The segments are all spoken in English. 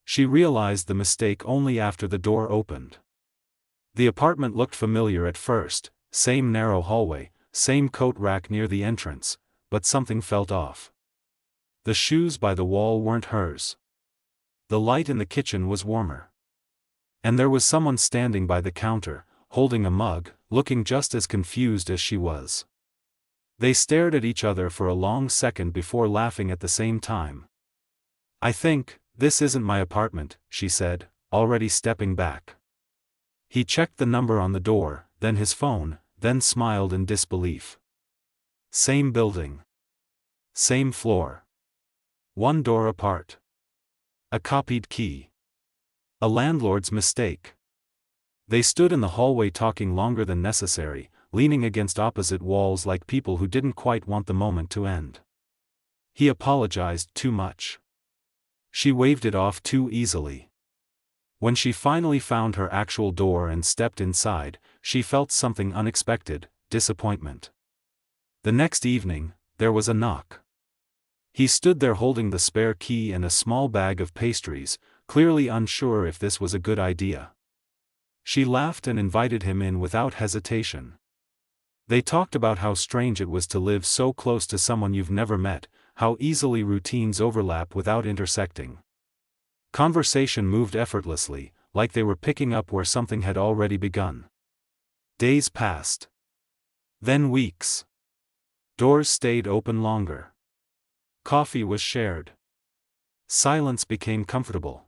She realized the mistake only after the door opened. The apartment looked familiar at first, same narrow hallway, same coat rack near the entrance, but something felt off. The shoes by the wall weren't hers. The light in the kitchen was warmer. And there was someone standing by the counter, holding a mug, looking just as confused as she was. They stared at each other for a long second before laughing at the same time. "I think, this isn't my apartment," she said, already stepping back. He checked the number on the door, then his phone, then smiled in disbelief. Same building. Same floor. One door apart. A copied key. A landlord's mistake. They stood in the hallway talking longer than necessary, leaning against opposite walls like people who didn't quite want the moment to end. He apologized too much. She waved it off too easily. When she finally found her actual door and stepped inside, she felt something unexpected: disappointment. The next evening, there was a knock. He stood there holding the spare key and a small bag of pastries, clearly unsure if this was a good idea. She laughed and invited him in without hesitation. They talked about how strange it was to live so close to someone you've never met, how easily routines overlap without intersecting. Conversation moved effortlessly, like they were picking up where something had already begun. Days passed. Then weeks. Doors stayed open longer. Coffee was shared. Silence became comfortable.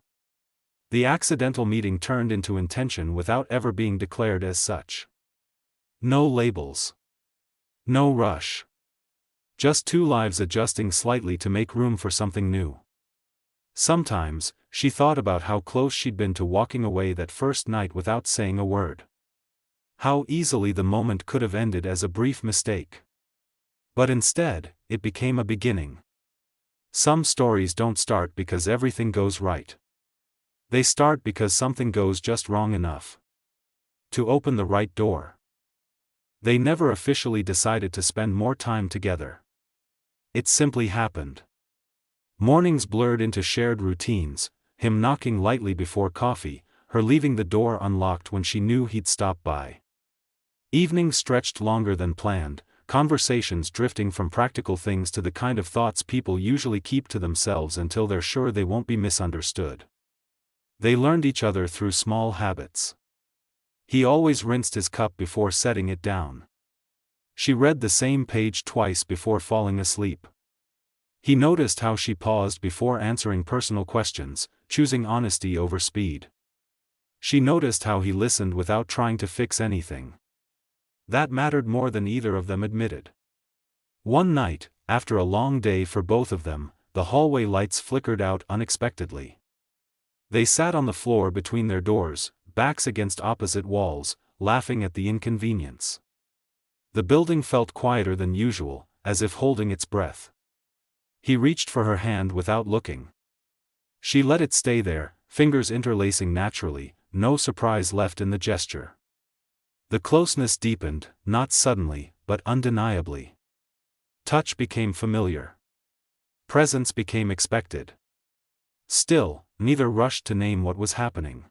The accidental meeting turned into intention without ever being declared as such. No labels. No rush. Just two lives adjusting slightly to make room for something new. Sometimes, she thought about how close she'd been to walking away that first night without saying a word. How easily the moment could have ended as a brief mistake. But instead, it became a beginning. Some stories don't start because everything goes right. They start because something goes just wrong enough to open the right door. They never officially decided to spend more time together. It simply happened. Mornings blurred into shared routines, him knocking lightly before coffee, her leaving the door unlocked when she knew he'd stop by. Evenings stretched longer than planned, conversations drifting from practical things to the kind of thoughts people usually keep to themselves until they're sure they won't be misunderstood. They learned each other through small habits. He always rinsed his cup before setting it down. She read the same page twice before falling asleep. He noticed how she paused before answering personal questions, choosing honesty over speed. She noticed how he listened without trying to fix anything. That mattered more than either of them admitted. One night, after a long day for both of them, the hallway lights flickered out unexpectedly. They sat on the floor between their doors, backs against opposite walls, laughing at the inconvenience. The building felt quieter than usual, as if holding its breath. He reached for her hand without looking. She let it stay there, fingers interlacing naturally, no surprise left in the gesture. The closeness deepened, not suddenly, but undeniably. Touch became familiar. Presence became expected. Still, neither rushed to name what was happening.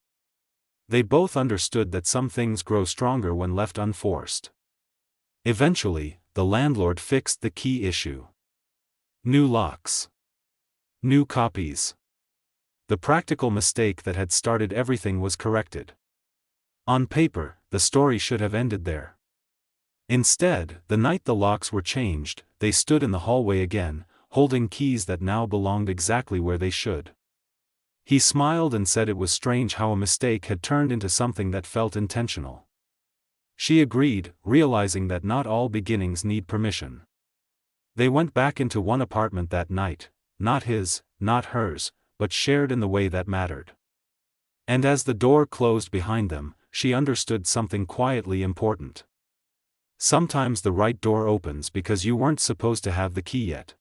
They both understood that some things grow stronger when left unforced. Eventually, the landlord fixed the key issue. New locks. New copies. The practical mistake that had started everything was corrected. On paper, the story should have ended there. Instead, the night the locks were changed, they stood in the hallway again, holding keys that now belonged exactly where they should. He smiled and said it was strange how a mistake had turned into something that felt intentional. She agreed, realizing that not all beginnings need permission. They went back into one apartment that night, not his, not hers, but shared in the way that mattered. And as the door closed behind them, she understood something quietly important. Sometimes the right door opens because you weren't supposed to have the key yet.